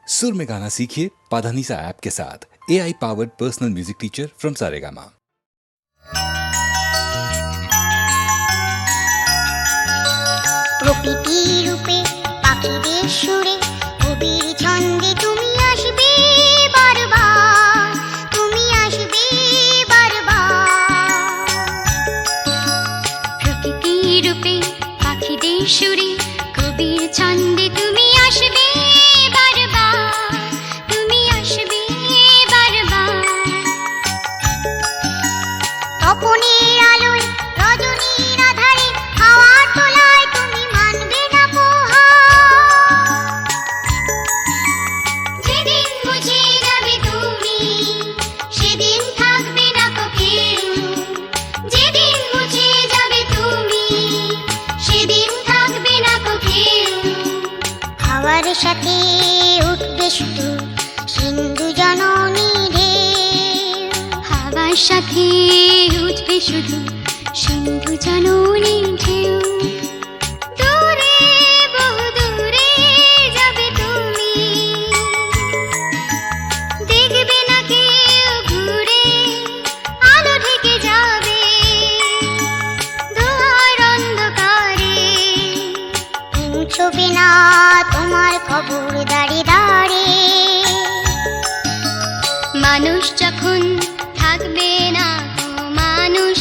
सुर में गाना सीखिए पाधानीसा ऐप के साथ। AI powered personal music teacher from Saregama. প্রকৃতি রূপে পাখিদের সুরে কবির ছন্দে তুমি আসবে বারবার, তুমি আসবে বারবার। প্রকৃতি রূপে পাখিদের সুরে কবির ছন্দে তুমি আসবে বারবার, তুমি আসবে বারবার। তপনের আলোয় রজনীর আধারে হাওয়ার তোলায় তুমি মানবে না পোহার। যেদিন বুঝে যাবে তুমি সেদিন থাকবে না কো কেউ, যেদিন বুঝে যাবে তুমি সেদিন থাকবে না কো কেউ। হাওয়ার সাথে উঠবে শুধু সিন্ধু জননী ঢেউ। হাওয়ার সাথে উঠবে শুধু সিন্ধু জননী ঢেউ। দূরে বহু দূরে যাবে তুমি, দেখবে না কেউ ঘুরে, আলো ঢেকে যাবে দুয়ার অন্ধকারে। পৌঁছবে না তোমার খবর দাঁড়ে দাঁড়ে। মানুষ যখন থাকবে না গো মানুষ,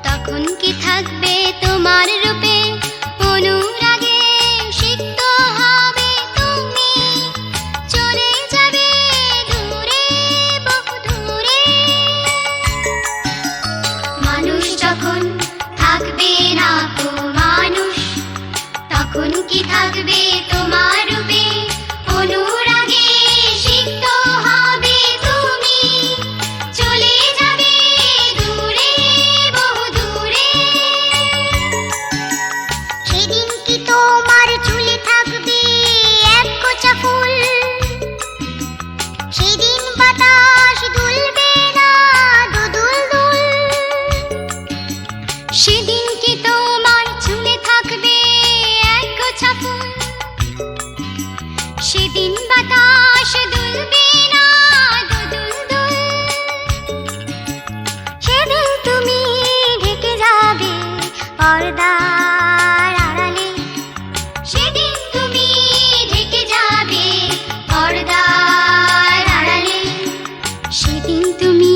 তখন কি থাকবে তোমার রূপে অনুরাগে সিক্ত হবে তুমি। চলে যাবে দূরে বহু দূরে। মানুষ যখন থাকবে না গো মানুষ, তখন কি থাকবে তোমার রূপে অনুরাগে সিক্ত হবে তুমি। চলে যাবে দূরে বহু দূরে। সেদিন কি তোমার চুলে থাকবে এক কোচা ফুল, সেদিন বাতাস দুলবে না দুদুল দুল। সেদিন কি তোমার চুলে থাকবে এক গোছা ফুল, সেদিন বাতাস দুলবে না দুদুল দুল। সেদিন তুমি ঢেকে যাবে পর্দার আড়ালে। সেদিন তুমি ঢেকে যাবে পর্দার আড়ালে। সেদিন তুমি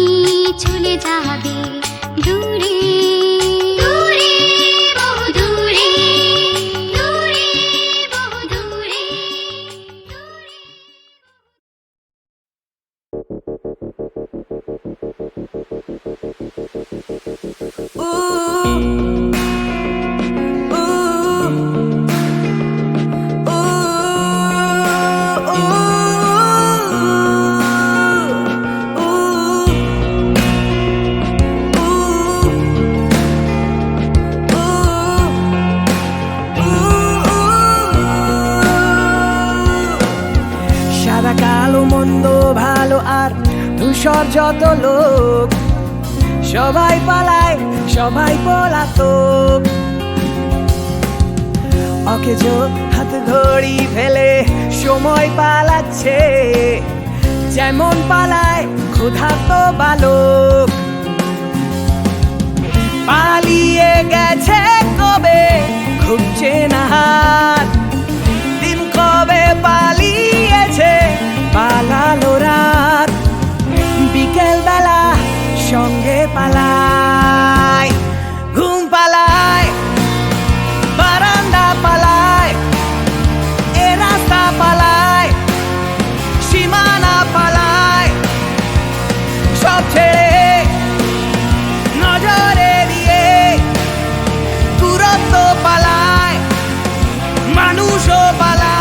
চলে যাবে দূরে দূরে বহু দূরে, দূরে বহু দূরে। সাদা কালো মন্দ ভালো আর ধূসর যত লোক, সবাই পালায় সবাই পলাতক। অকেজো হাত ঘড়ি ফেলে সময় পালাচ্ছে, যেমন পালায় ক্ষুধার্ত বালক। পালিয়ে গেছে কবে খুঁজছে না হাত, দিন কবে পালিয়েছে পালালো রাত। বিকেল বেলা সঙ্গে পালায়, ঘুম পালায়, বারান্দা পালায়, এ রাস্তা পালায়, সীমানা পালায়। সব ছেড়ে নজরে দিয়ে দূরত্ব পালায়, মানুষও পালায়।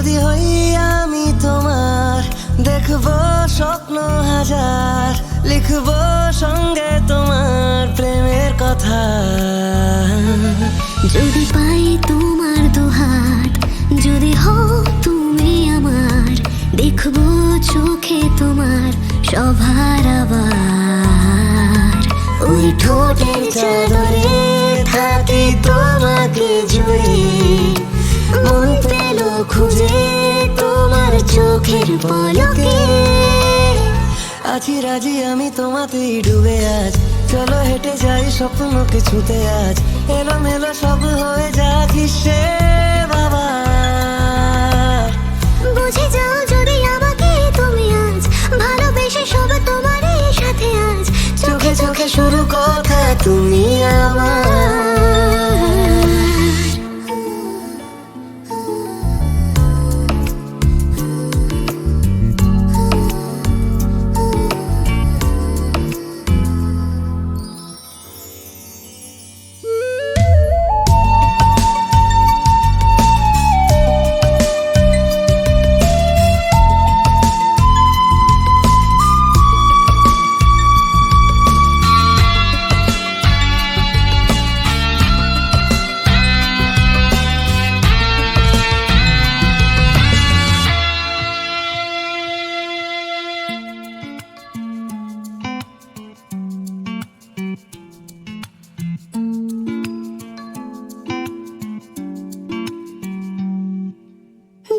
যদি হই আমি তোমার, দেখবো স্বপ্ন হাজার, লিখবো সঙ্গে তোমার প্রেমের কথা। যদি পাই তোমার দুহাত, যদি হও তুমি আমার, দেখবো চোখে তোমার সবার আবার। ওই ঠোঁটের চাদরে থাকি তোমাকে জুড়ে, মন পেল খুঁজে তোমার চোখের পলকে। আছি রাজি আমি তোমাতেই ডুবে আজ, চলো হেঁটে যাই স্বপ্নকে ছুঁতে আজ, এলোমেলো সব হয়ে যাক হিসেব আবার। বুঝে যাও যদি আমাকে তুমি আজ, ভালোবেসে সব তোমারই সাথে আজ, চোখে চোখে শুরু কথা তুমি আমার।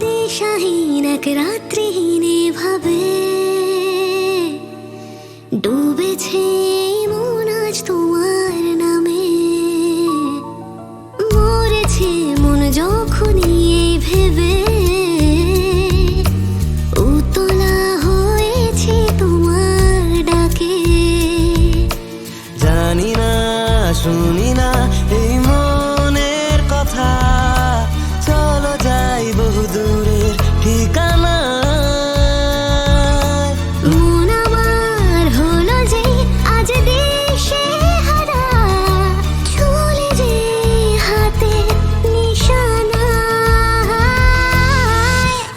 দিশাহীন এক রাত্রিহীন ভাবে ডুবেছে মন আজ তোমার নামে। মরেছে মন যখনই এই ভেবে, উতলা হয়েছে তোমার ডাকে। জানি না শুনি না এই মনের কথা, চলো যাই বহু দূরের ঠিকানা। মন আমার হলো যে আজ দেশে হারা, চলে যে হাতে নিশানা।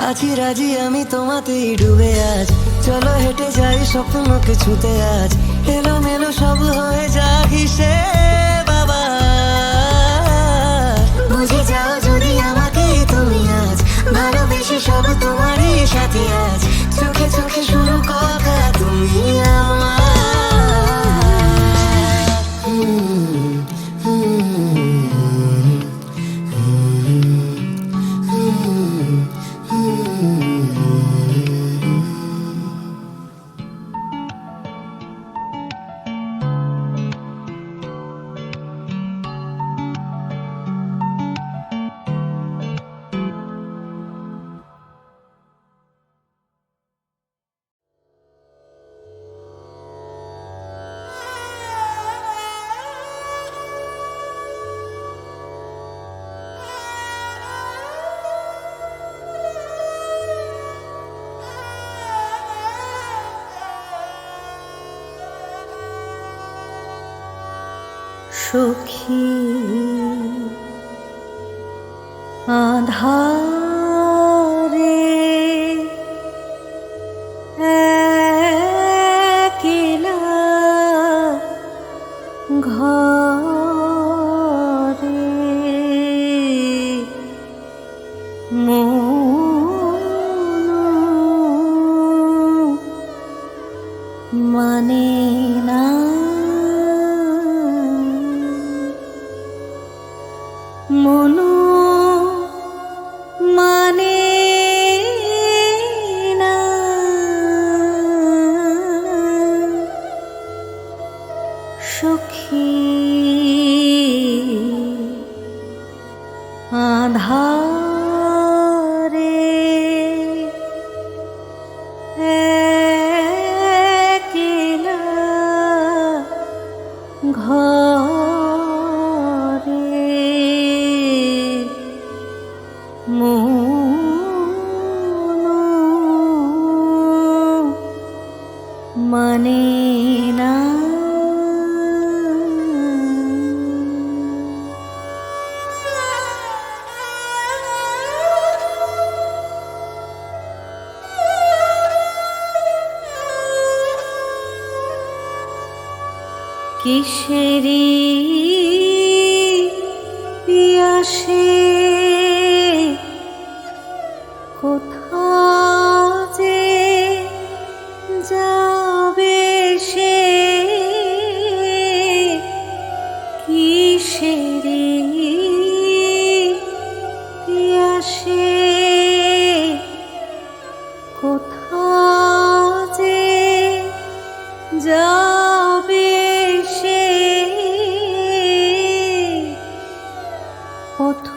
আছি রাজি আমি তোমাতেই ডুবে আজ, চলো হেঁটে যাই স্বপ্নকে ছুঁতে আজ, এলোমেলো সব হয়ে যাক হিসেব আবার। বুঝে যাও যদি আমাকে তুমি আজ, ভালোবেসে সব তোমারই সাথে আজ, চোখে চোখে শুরু কথা তুমি আমার। সখী আধারে একলা ঘরে মন মানে না। মনো মানে না, সখী আধারে একলা ঘরে মন মানে না। কিসেরি পিয়াসে কোথা যে যাবে সে কিসেরি পিয়াসে কোথা যে যাবে সে পথ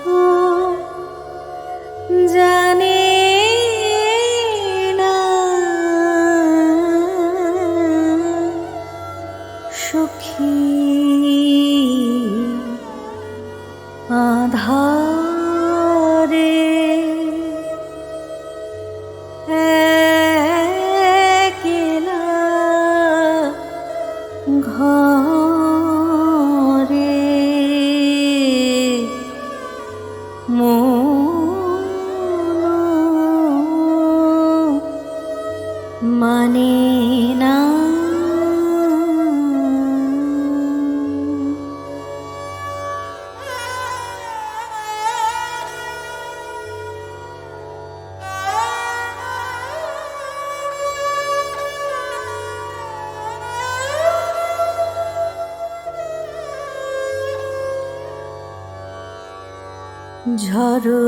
জানে না সখী আধারে একলা ঘরে মানে না ঝড়ো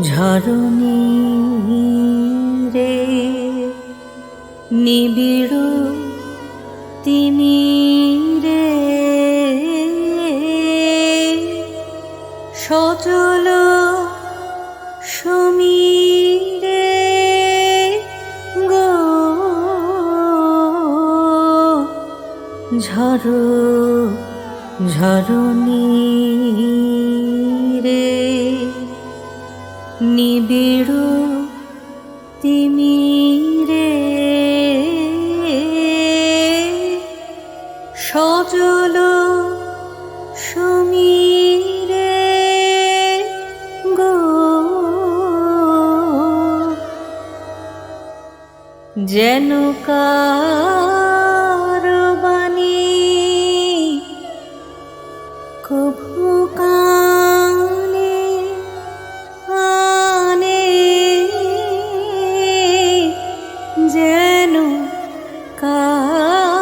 ঝরণী রে নিবিড় তিমিরে সজল সমীরে গো ঝড়ো ঝরণী রে নিবিড় তিমিরে সজল সমীরে গো যেন কারো বাণী কভু কানে আনে যেন কারো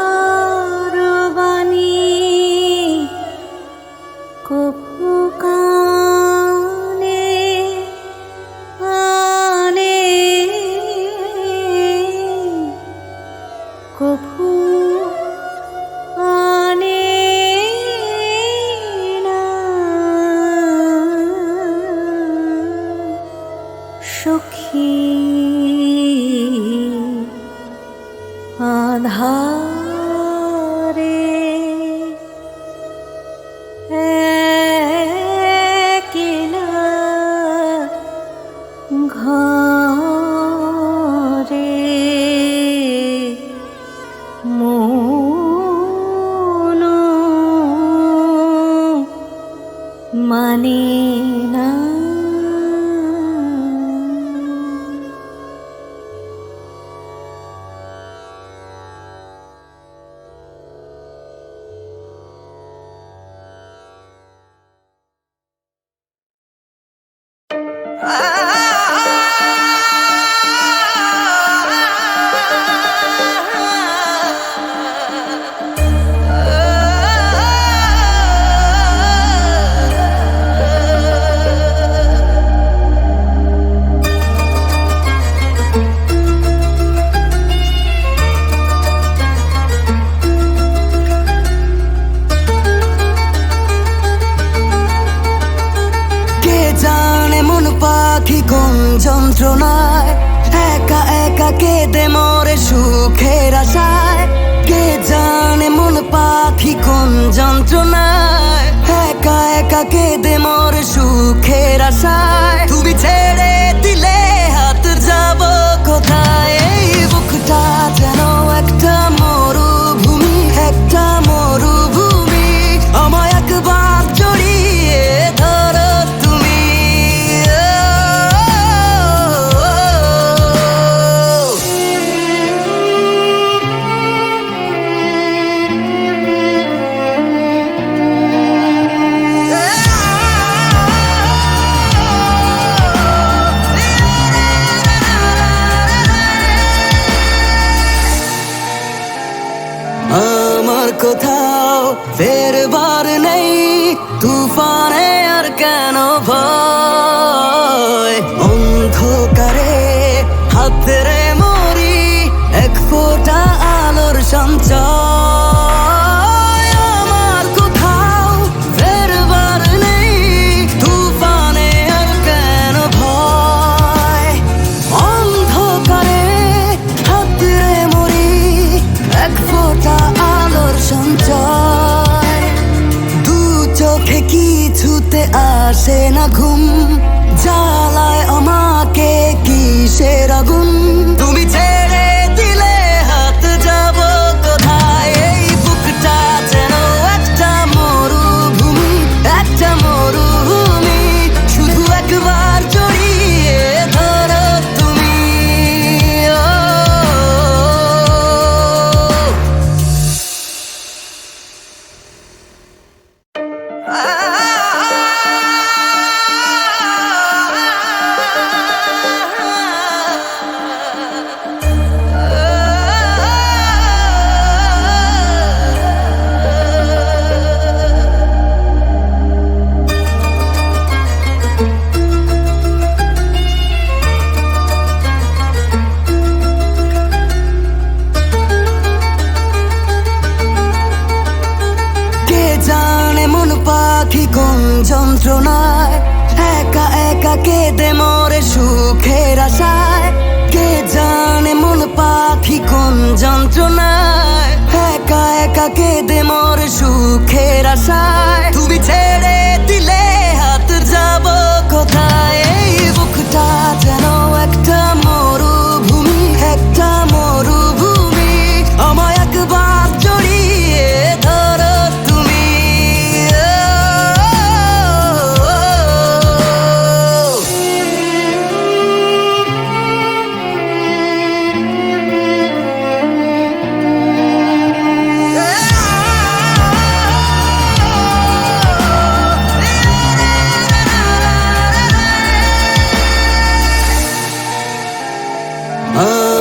বাণী কভু কানে আনে কভু আনে না সখী আধারে একলা ঘরে মন মানে না যন্ত্রণায় একা একা কেঁদে মরে সুখের আশায় কে জানে মন পাখি কোন যন্ত্রণায় একা একা কেঁদে মরে সুখের আশায় তুমি ছেড়ে দিলে হাত যাব কোথায় এই বুকটা যেন একটা মরুভূমি আমায় একবার জড়িয়ে ধরো তুমি আসে না ঘুম, জ্বালায় আমাকে কিসের আগুন। তুমি ছেড়ে দিলে হাত যাব কোথায়, এই বুকটা যেন একটা মরুভূমি, একটা মরুভূমি। শুধু একবার জড়িয়ে ধরো তুমি, ও কে জানে মন পাখি কোন যন্ত্রণায়, একা একা কেঁদে মরে সুখের আশায়। কে জানে মন পাখি কোন যন্ত্রণায়, একা একা কেঁদে মরে সুখের আশায়। তুমি ছেড়ে দিলে হাত যাব কোথায়, এই বুকটা যেন একটা মরুভূমি, একটা মরুভূমি। আমায় একবার জড়িয়ে ধরো তুমি,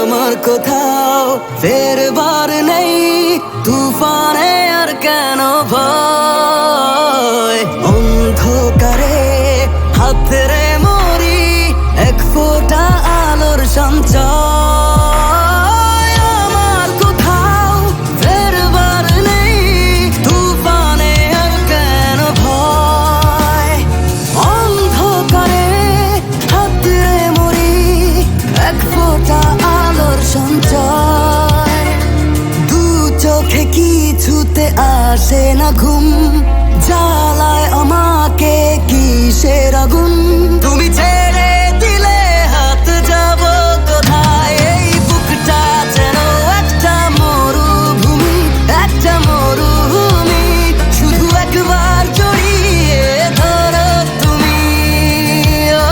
আমার কোথাও ফেরবার নেই, তুফানে আর কেন ভয়। অন্ধকারে হাতরে মরি, এক ফোঁটা আলোর সঞ্চয়। আমার কোথাও ফেরবার নেই, তুফানে আর কেন ভয়। অন্ধকারে হাতরে মরি, এক ফোঁটা আলোর সঞ্চয়। দু চোখে কিছুতে আসে না ঘুম, জ্বালায় আমাকে কিসের আগুন। তুমি ছেড়ে দিলে হাত যাব কোথায়, এই বুকটা যেন একটা মরুভূমি, একটা মরুভূমি। শুধু একবার জড়িয়ে ধরো তুমি, ও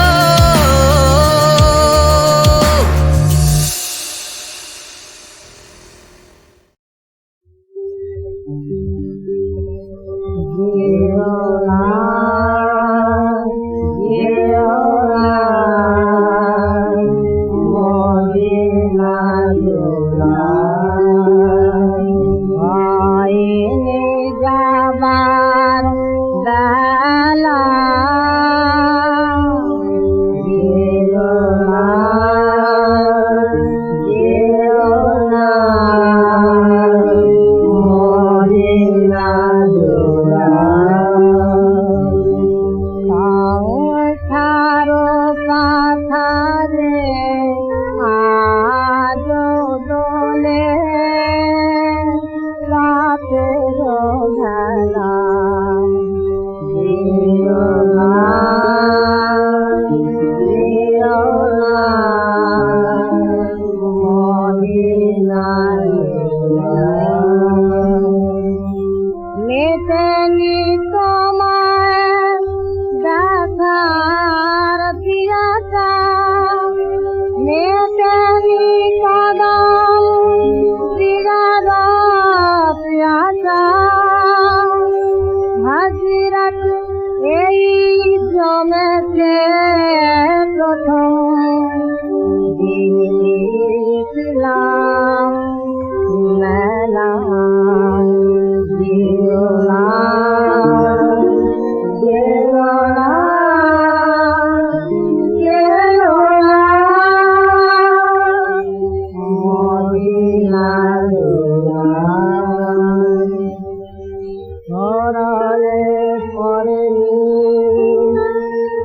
মেটেনি তোমার দেখার পিয়াসা, মেটেনি কদম দিগার পিয়াসা। হাজিরাত এই জমেছে প্রথম দিয়েছিলাম মেলা।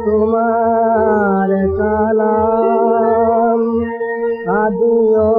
তোমার সালাম আদিও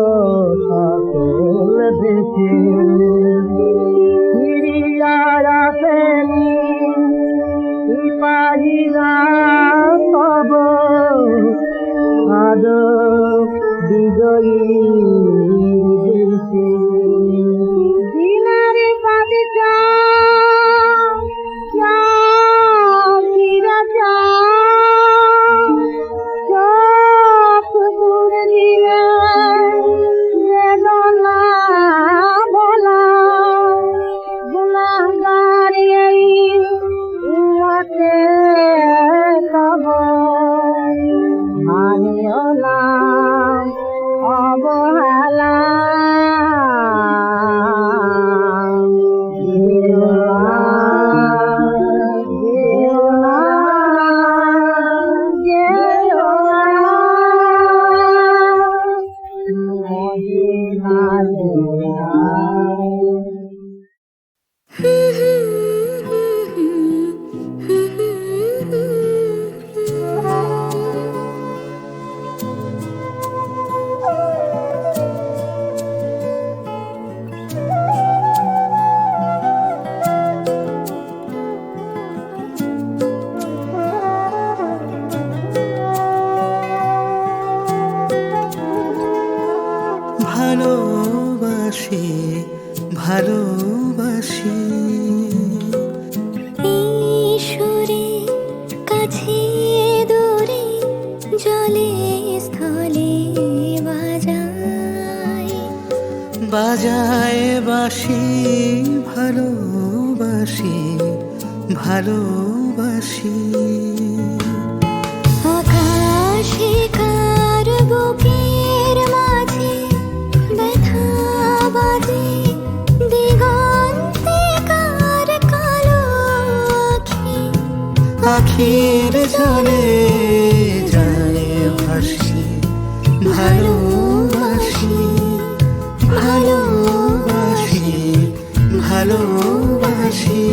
ভালোবাসি। ঈশ্বরে কাছে দূরে জলে স্থলে বাজায় বাজায় বাঁশি ভালোবাসি, ভালোবাসি। আকাশে কার বুকের মাঝে ব্যথা বাজে দিগন্তে কার কালো আখি আখির জলে যায় ভাসি, ভালোবাসি, ভালোবাসি, ভালোবাসি।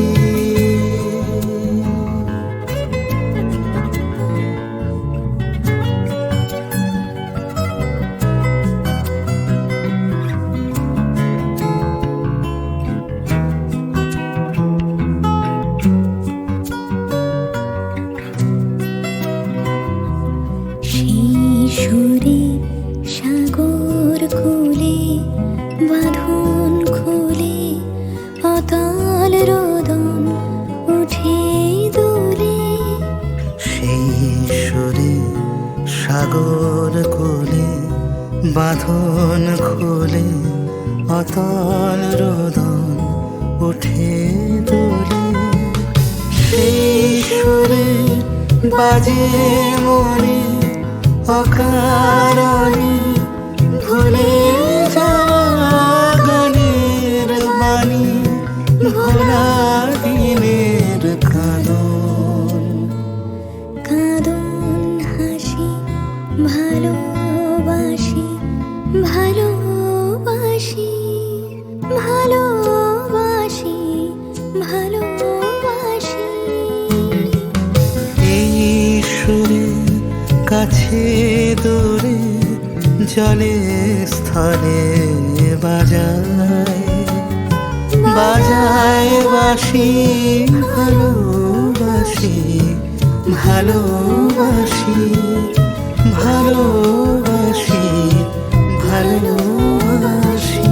শিশুরে সাগর কোলে বাঁধন খুলে অতল রোদন উঠে দোলে সেই সুরে সাগর কোলে বাঁধন খোলে অতল রোদন উঠে দোলে। সেই সুরে বাজে মনে অকারণে ভুলে যাওয়া গানের বাণী, ভোলা দিনের কাঁদন। কাঁদন হাসি ভালোবাসি, ভালোবাসি, ভালোবাসি, ভালোবাসি। এই সুরে কাছে দূরে জলে স্থলে বাজায় বাজায় বাঁশি ভালোবাসি, ভালোবাসি, ভালোবাসি, ভালোবাসি।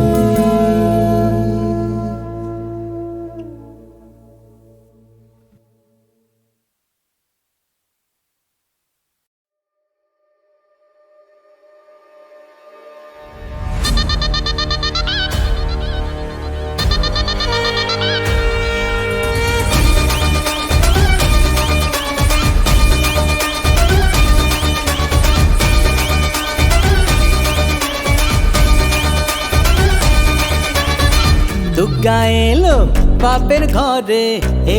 দুর্গা এলো বাপের ঘরে,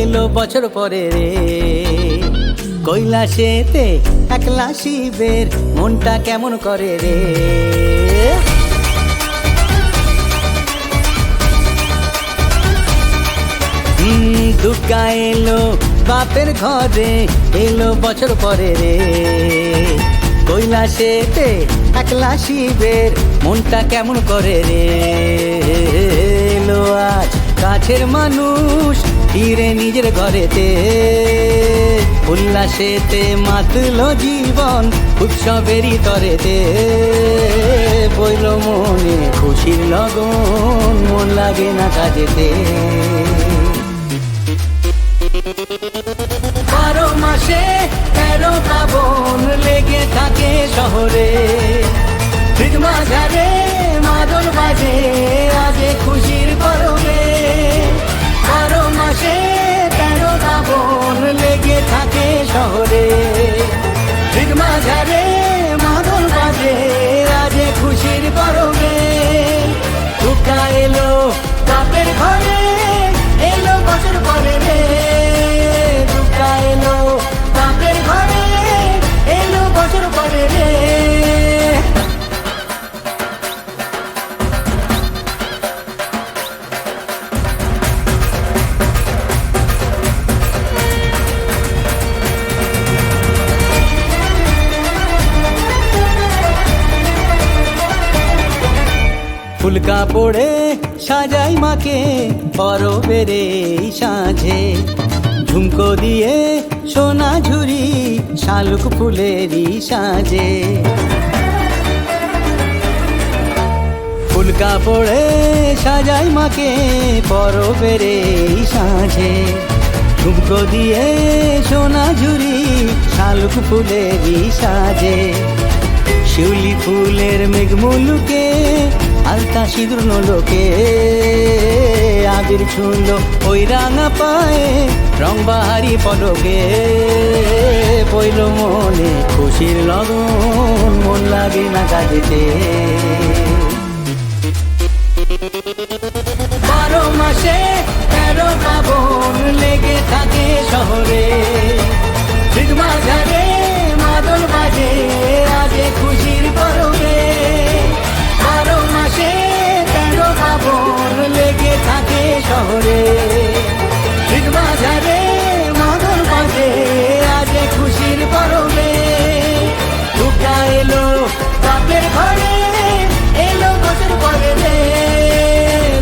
এলো বছর পরে রে। কৈলাসেতে একলা শিবের মনটা কেমন করে রে। দুর্গা এলো বাপের ঘরে, এলো বছর পরে রে। কৈলাসেতে একলা শিবের মনটা কেমন করে রে। এলো আজ কাছের মানুষ ফিরে নিজের ঘরেতে, উল্লাসেতে মাতলো জীবন উৎসবেরই তরেতে। বইল মনে খুশির লগন, মন লাগে না কাজেতে। 12 মাসে 13 পাবন লেগে থাকে শহরে। হৃদ মাঝারে মাদল বাজে আজে খুশির পরবে। 12 মাসে 13 পাবন লেগে থাকে শহরে। হৃদ মাঝারে মাদল বাজে আজে খুশির পরবে। দুর্গা এলো বাপের ঘরে, এলো বছর পরে রে। দুর্গা এলো বাপের ঘরে, এলো বছর পরে রে। ফুলকা পড়ে সাজাই মাকে পরবের এই সাঁঝে। ঝুমকো দিয়ে সোনা ঝুরি শালুক ফুলেরই সাজে। ফুল কাপড়ে সাজাই মাকে পরবের এই সাঁঝে ঝুমকো দিয়ে সোনা ঝুরি শালুক ফুলেরই সাজে শিউলি ফুলের মেঘমুলুকে আলতা সিঁদুর নলোকে আবির ছুঁলো ওই রাঙা পায়ে রং বাহারি পলকে পইল মনে খুশির লগন মন লাগে না কাজেতে 12 মাসে 13 পাবন লেগে থাকে শহরে ঠিক মাঝারে মাদল বাজে আজে খুশির পরবে 12 মাসে 13 পাবন লেগে থাকে শহরে ঠিক মাঝারে মাদল বাজে আজে খুশির পরবে দুটা এলো বাপের ঘরে এলো বছর পরে রে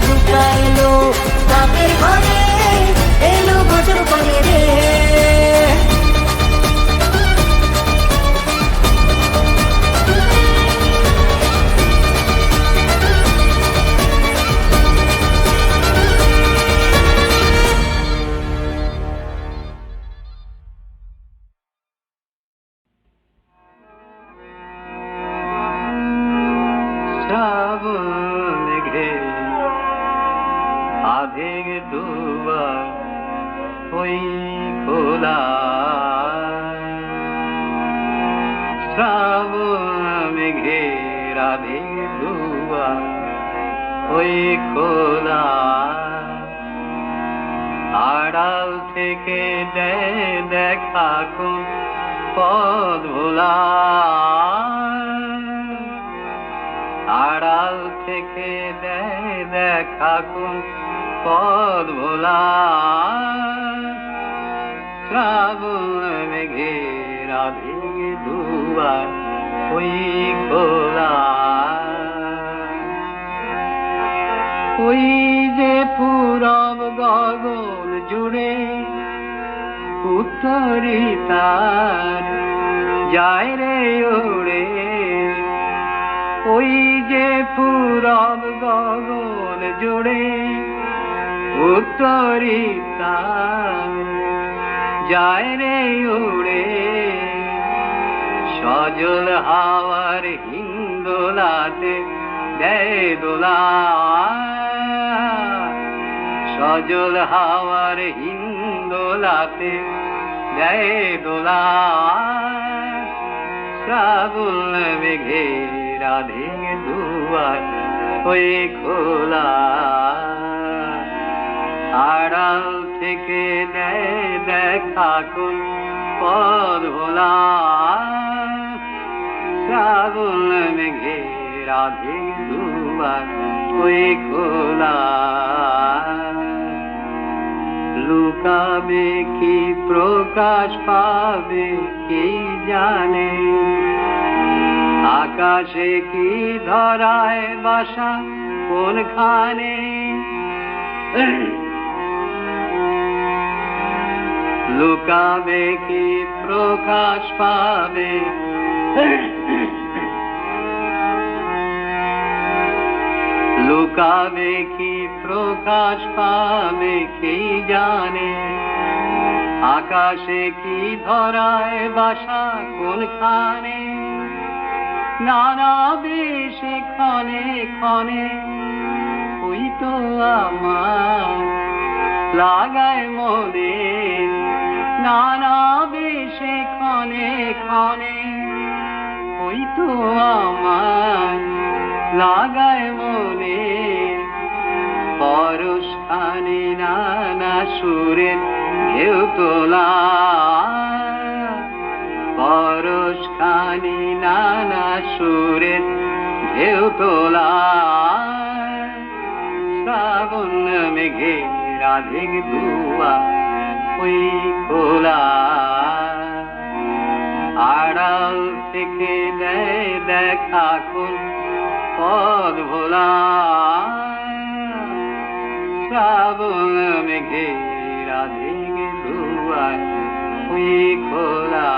দুটা এলো বাপের ঘরে এলো বছর পরে রে আধেক দুবার ওই খোলা শ্রাবণ মেঘের আধেক দুবার ওই খোলা আড়াল থেকে দেখা কোন পথ ভোলা আড়াল থেকে দেখা কোন পথ ভোলা শ্রাবণ মেঘের আধেক দুয়ার ওই খোলা ওই যে পূরব গগন জুড়ে উত্তরি তার যায় রে ওড়ে ওই যে পূরব গগন জুড়ে উত্তরি তার যায় রে উড়ে সজল হাওয়ার হিন্দোলাতে দেয় দোলা সজল হাওয়ার হিন্দোলাতে দেয় দোলা শ্রাবণ মেঘের আধেক দুয়ার ওই খোলা আড়াল থেকে দেখা কোন পথ ভোলা শ্রাবণ মেঘের আধেক দুয়ার ওই খোলা লুকাবে কি প্রকাশ পাবে কি জানে আকাশে কি ধরায় বাসা কোনখানে লুকাবে কি প্রকাশ পাবে লুকাবে কি প্রকাশ পাবে কি জানে আকাশে কি ধরায় বাসা কোনখানে নানা বেশে ক্ষণে ক্ষণে ওই তো আমার লাগায় মনে নানা বেশে ক্ষণে ক্ষণে ওই তো আমার লাগায় মনে পরশখানি নানা সুরের ঢেউ তোলা পরশখানি নানা সুরের ঢেউ তোলা শ্রাবণ মেঘের আধেক দুয়ার ওই খোলা আড়াল থেকে দেখা কোন পথ ভোলা শ্রাবণ মেঘের আধেক দুয়ার ওই খোলা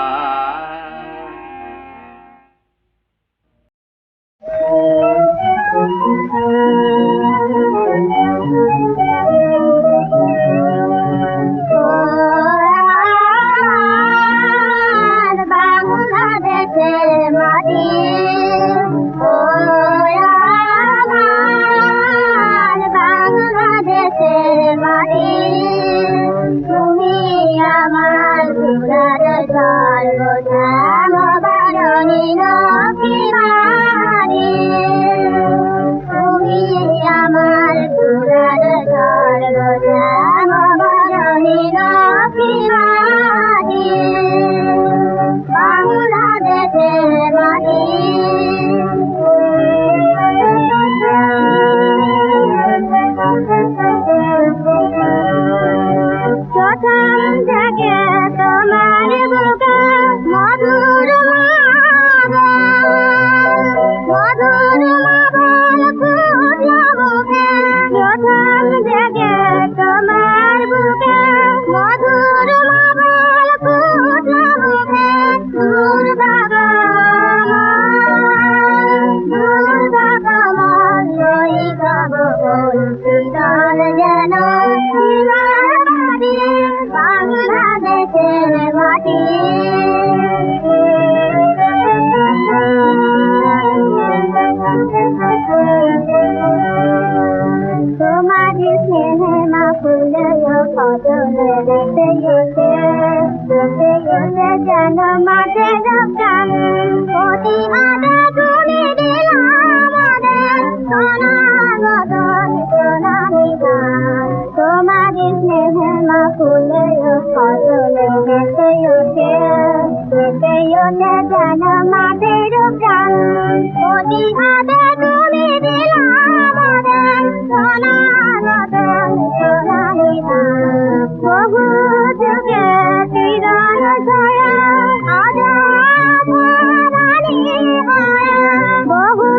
মাঝে প্রাণ প্রতি হাতে তুমি দিলা আমাদের সোনার সোনালি গান তোমার স্নেহে মা ফুলে ফসলে হেসে ওঠে যেন মাঝের প্রাণ প্রতি হাতে তুমি দিলা আমাদের সোনার সোনালি গান বহু যুগে চিরন ছায়া আজ রানী হয় বহু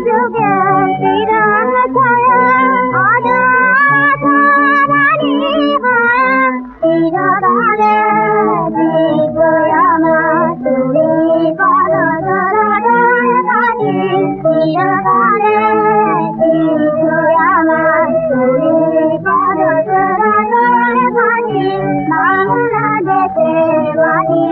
যুগে চিরন ছায়া আজ রানী হয় চিরকালে দিব্য আমার তুমি পরদরানি চিরকালে দিব্য আমার তুমি পরদরানি বাংলাদেশের বাণী